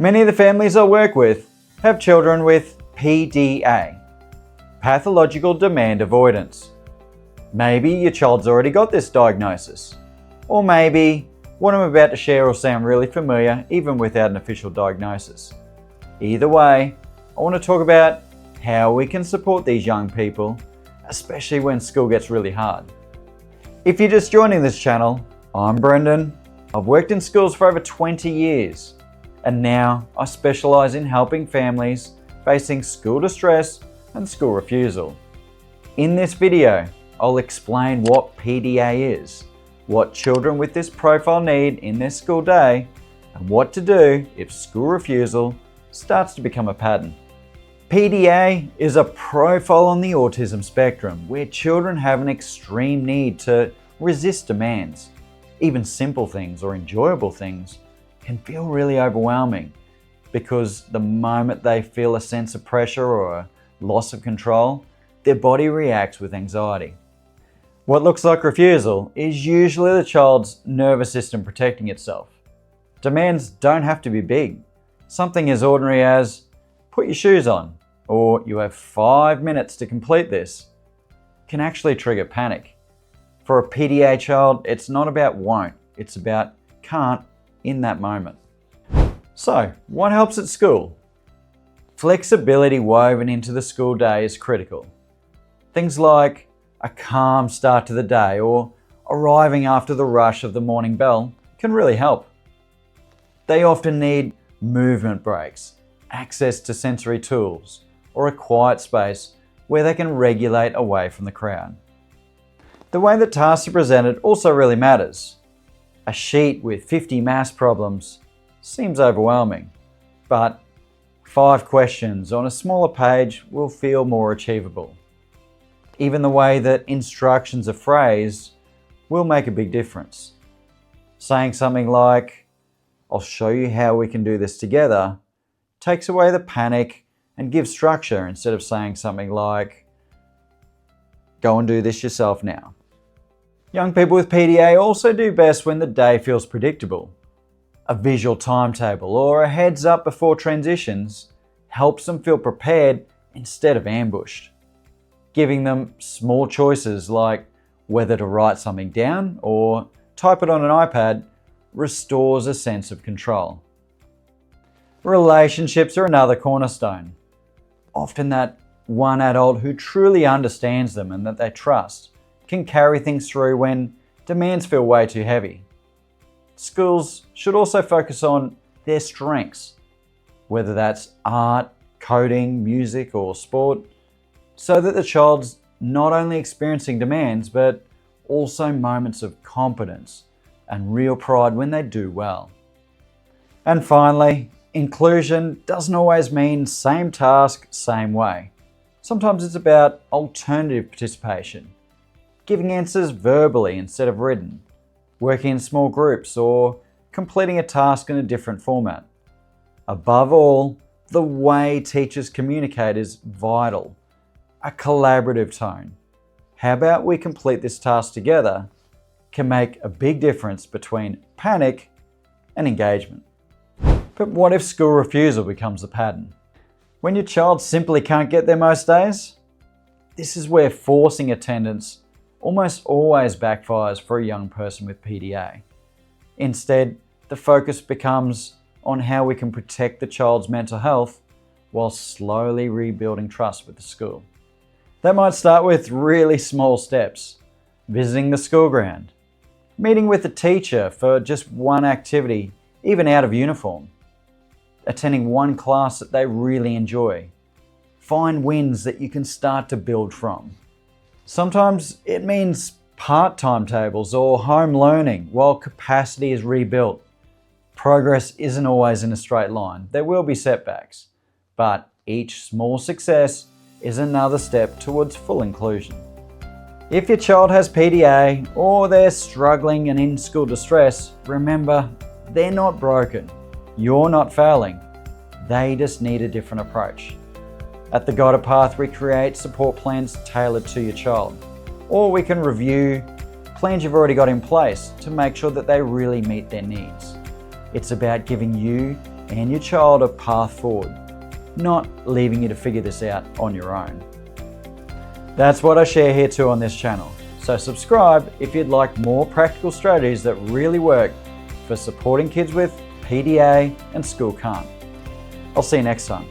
Many of the families I work with have children with PDA, pathological demand avoidance. Maybe your child's already got this diagnosis, or maybe what I'm about to share will sound really familiar even without an official diagnosis. Either way, I want to talk about how we can support these young people, especially when school gets really hard. If you're just joining this channel, I'm Brendan. I've worked in schools for over 20 years, and now I specialise in helping families facing school distress and school refusal. In this video, I'll explain what PDA is, what children with this profile need in their school day, and what to do if school refusal starts to become a pattern. PDA is a profile on the autism spectrum where children have an extreme need to resist demands. Even simple things or enjoyable things can feel really overwhelming because the moment they feel a sense of pressure or a loss of control, their body reacts with anxiety. What looks like refusal is usually the child's nervous system protecting itself. Demands don't have to be big. Something as ordinary as put your shoes on, or you have 5 minutes to complete this, can actually trigger panic. For a PDA child, it's not about won't, it's about can't in that moment. So, what helps at school? Flexibility woven into the school day is critical. Things like a calm start to the day or arriving after the rush of the morning bell can really help. They often need movement breaks, access to sensory tools, or a quiet space where they can regulate away from the crowd. The way that tasks are presented also really matters. A sheet with 50 maths problems seems overwhelming, but 5 questions on a smaller page will feel more achievable. Even the way that instructions are phrased will make a big difference. Saying something like, "I'll show you how we can do this together," takes away the panic and gives structure instead of saying something like, "Go and do this yourself now." Young people with PDA also do best when the day feels predictable. A visual timetable or a heads up before transitions helps them feel prepared instead of ambushed. Giving them small choices like whether to write something down or type it on an iPad restores a sense of control. Relationships are another cornerstone. Often that one adult who truly understands them and that they trust can carry things through when demands feel way too heavy. Schools should also focus on their strengths, whether that's art, coding, music, or sport, so that the child's not only experiencing demands, but also moments of confidence and real pride when they do well. And finally, inclusion doesn't always mean same task, same way. Sometimes it's about alternative participation, giving answers verbally instead of written, working in small groups, or completing a task in a different format. Above all, the way teachers communicate is vital. A collaborative tone. How about we complete this task together can make a big difference between panic and engagement. But what if school refusal becomes a pattern? When your child simply can't get there most days? This is where forcing attendance almost always backfires for a young person with PDA. Instead, the focus becomes on how we can protect the child's mental health while slowly rebuilding trust with the school. That might start with really small steps, visiting the school ground, meeting with a teacher for just one activity, even out of uniform, attending one class that they really enjoy. Find wins that you can start to build from. Sometimes it means part-time tables or home learning while capacity is rebuilt. Progress isn't always in a straight line. There will be setbacks, but each small success is another step towards full inclusion. If your child has PDA or they're struggling and in school distress, remember, they're not broken. You're not failing. They just need a different approach. At The Guided Path, we create support plans tailored to your child, or we can review plans you've already got in place to make sure that they really meet their needs. It's about giving you and your child a path forward, not leaving you to figure this out on your own. That's what I share here too on this channel, so subscribe if you'd like more practical strategies that really work for supporting kids with PDA and school can't. I'll see you next time.